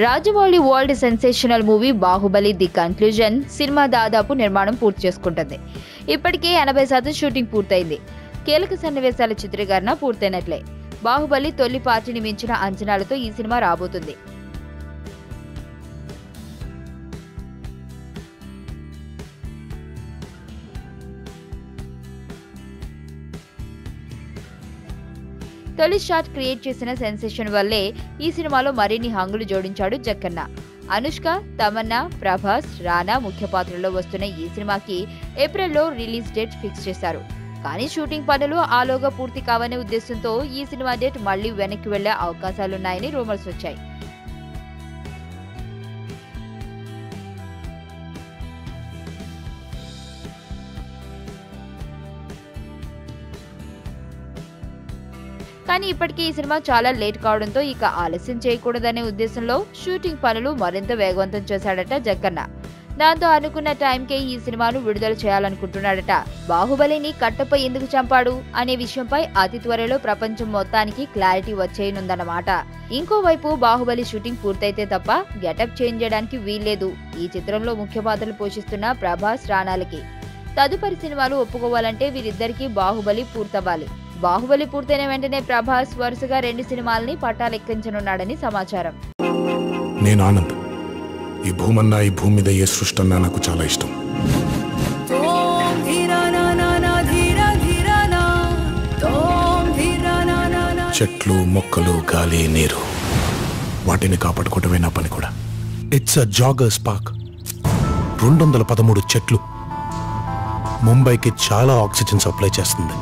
Rajamouli world sensational movie Baahubali the conclusion cinema దాదాపు నిర్మాణం పూర్తి చేసుకుంటుంది. ఇప్పటికే 80% షూటింగ్ పూర్తయింది. కీలక సన్నివేశాల చిత్రీకరణ పూర్తయినట్లే. బాహుబలి తొలి పార్టీని మించిన అంచనాలతో ఈ సినిమా రాబోతుంది. తొలి షాట్ క్రియేట్ చేసిన సెన్సేషన్ వల్లే ఈ సినిమాలో మరిన్ని హంగులు జోడించాడు జక్కన్న. అనుష్క, తమన్నా, ప్రభాస్, రానా ముఖ్య పాత్రల్లో వస్తున్న ఈ సినిమాకి ఏప్రిల్లో రిలీజ్ డేట్ ఫిక్స్ చేశారు. కానీ షూటింగ్ పనులు ఆలోగా పూర్తి కావనే ఉద్దేశంతో ఈ సినిమా డేట్ మళ్లీ వెనక్కి వెళ్లే అవకాశాలున్నాయని రూమర్స్ వచ్చాయి. కానీ ఇప్పటికే ఈ సినిమా చాలా లేట్ కావడంతో ఇక ఆలస్యం చేయకూడదనే ఉద్దేశంలో షూటింగ్ పనులు మరింత వేగవంతం చేశాడట జక్కన్న. దాంతో అనుకున్న టైంకే ఈ సినిమాను విడుదల చేయాలనుకుంటున్నాడట. బాహుబలిని కట్టపై ఎందుకు చంపాడు అనే విషయంపై అతి త్వరలో ప్రపంచం మొత్తానికి క్లారిటీ వచ్చేయనుందన్నమాట. ఇంకోవైపు బాహుబలి షూటింగ్ పూర్తయితే తప్ప గెటప్ చేంజ్ చేయడానికి వీల్లేదు. ఈ చిత్రంలో ముఖ్య పాత్రలు పోషిస్తున్న ప్రభాస్, రానాలకి తదుపరి సినిమాలు ఒప్పుకోవాలంటే వీరిద్దరికీ బాహుబలి పూర్తవ్వాలి. బాహుబలి పూర్తయిన వెంటనే ప్రభాస్ వరుసగా 2 సినిమాలని పట్టాలెక్కించనున్నాడని సమాచారం. నేను ఆనంద్. ఈ భూమన్నా, ఈ భూమి మీద ఏ సృష్టి అన్నా నాకు చాలా ఇష్టం. చెట్లు, మొక్కలు, గాలి, నీరు, వాటిని కాపాడుకోవటమే నా పని కూడా. It's a joggers park. 213 చెట్లు ముంబైకి చాలా ఆక్సిజన్ సప్లై చేస్తుంది.